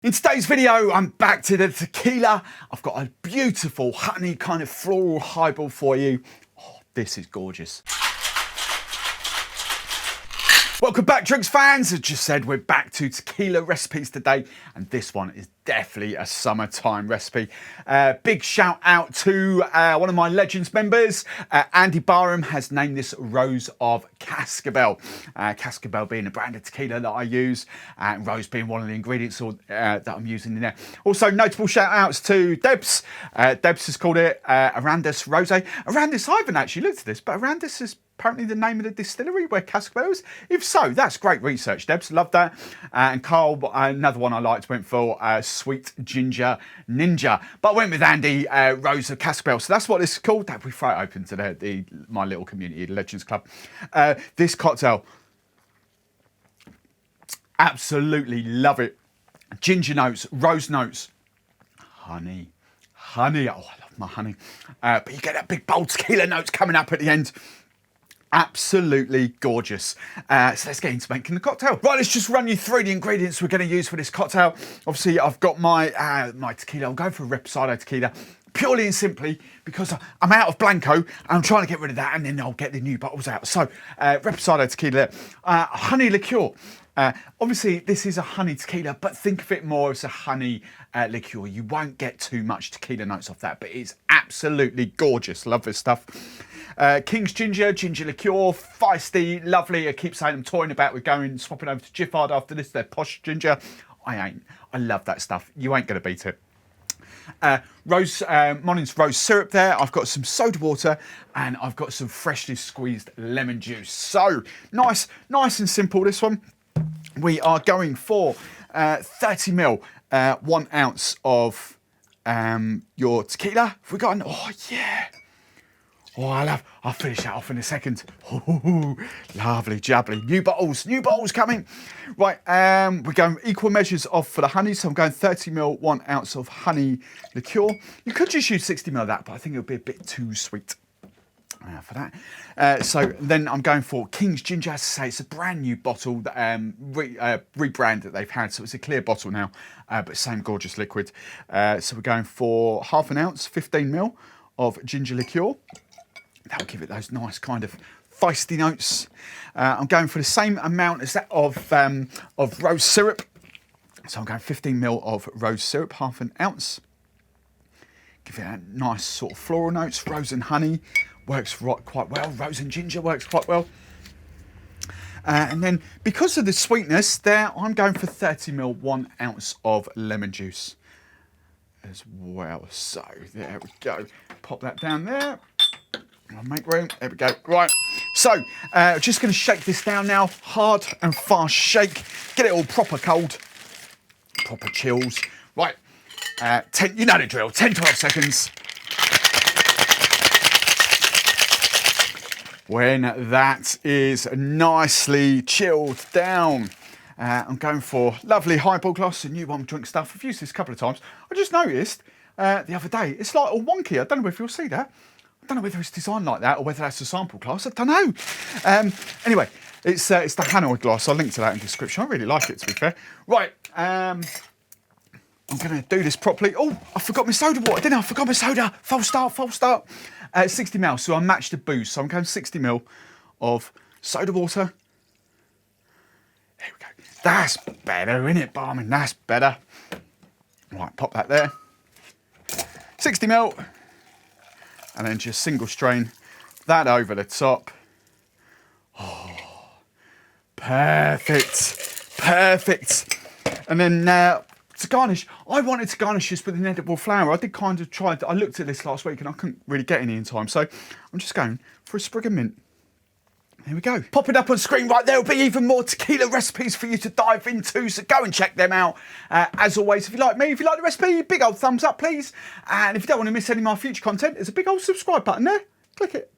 In today's video, I'm back to the tequila. I've got a beautiful honey kind of floral highball for you. Oh, this is gorgeous. Welcome back, drinks fans. As just said, we're back to tequila recipes today, and this one is definitely a summertime recipe. Big shout out to one of my Legends members, Andy Barham, has named this Rose of Cazcabel. Cazcabel being a brand of tequila that I use, and Rose being one of the ingredients that I'm using in there. Also, notable shout outs to Debs. Debs has called it Arandis Rose. Arandis, I haven't actually looked at this, but Arandis is apparently the name of the distillery where Cazcabel is. If so, that's great research, Debs. Love that. And Carl, another one I liked, went for Sweet Ginger Ninja. But I went with Andy, Rose of Cazcabel. So that's what this is called. That we throw it open to my little community, the Legends Club. This cocktail, absolutely love it. Ginger notes, rose notes, honey. Oh, I love my honey. But you get that big bold tequila notes coming up at the end. Absolutely gorgeous. So let's get into making the cocktail. Right, let's just run you through the ingredients we're going to use for this cocktail. Obviously, I've got my my tequila. I'll go for Reposado tequila, purely and simply because I'm out of Blanco and I'm trying to get rid of that, and then I'll get the new bottles out. So, Reposado tequila, honey liqueur. Obviously, this is a honey tequila, but think of it more as a honey liqueur. You won't get too much tequila notes off that, but it's absolutely gorgeous. Love this stuff. Kings Ginger Liqueur, feisty, lovely. I keep saying I'm toying about with swapping over to Giffard after this. They're posh ginger. I ain't. I love that stuff. You ain't going to beat it. Monin Rose Syrup there. I've got some soda water and I've got some freshly squeezed lemon juice. So nice and simple, this one. We are going for 30 ml, 1 ounce of your tequila. Have we got an, oh yeah. Oh, I'll finish that off in a second. Ooh, lovely jubbly. New bottles coming. Right, we're going equal measures of for the honey. So I'm going 30 ml, 1 ounce of honey liqueur. You could just use 60 ml of that, but I think it'll be a bit too sweet for that. So then I'm going for Kings Ginger. As I say, it's a brand new bottle, rebrand that they've had. So it's a clear bottle now, but same gorgeous liquid. So we're going for half an ounce, 15 ml of ginger liqueur. That'll give it those nice kind of feisty notes. I'm going for the same amount as that of rose syrup. So I'm going 15 ml of rose syrup, half an ounce. Give it a nice sort of floral notes. Rose and honey works quite well. Rose and ginger works quite well. And then because of the sweetness there, I'm going for 30 ml, 1 ounce of lemon juice as well. So there we go. Pop that down there. I'll make room. There we go. Right. So, just going to shake this down now. Hard and fast shake. Get it all proper cold. Proper chills. Right. 10, you know the drill. 10, 12 seconds. When that is nicely chilled down, I'm going for lovely highball glass, a new one drink stuff. I've used this a couple of times. I just noticed the other day, it's like all wonky. I don't know if you'll see that. I don't know whether it's designed like that or whether that's a sample glass. I don't know. Anyway, it's the Hanoi glass. I'll link to that in the description. I really like it, to be fair. Right, I'm going to do this properly. Oh, I forgot my soda water, didn't I? I forgot my soda. False start. 60 ml, so I matched the booze. So I'm going 60 ml of soda water. There we go. That's better, isn't it, Barman? That's better. Right, pop that there. 60 ml. And then just single strain that over the top. Oh, perfect. And then to garnish, I wanted to garnish this with an edible flower. I did kind of try, I looked at this last week and I couldn't really get any in time. So I'm just going for a sprig of mint. There we go. Pop it up on screen right there. Will be even more tequila recipes for you to dive into, so go and check them out. As always, if you like me, if you like the recipe, big old thumbs up, please. And if you don't want to miss any of my future content, there's a big old subscribe button there. Click it.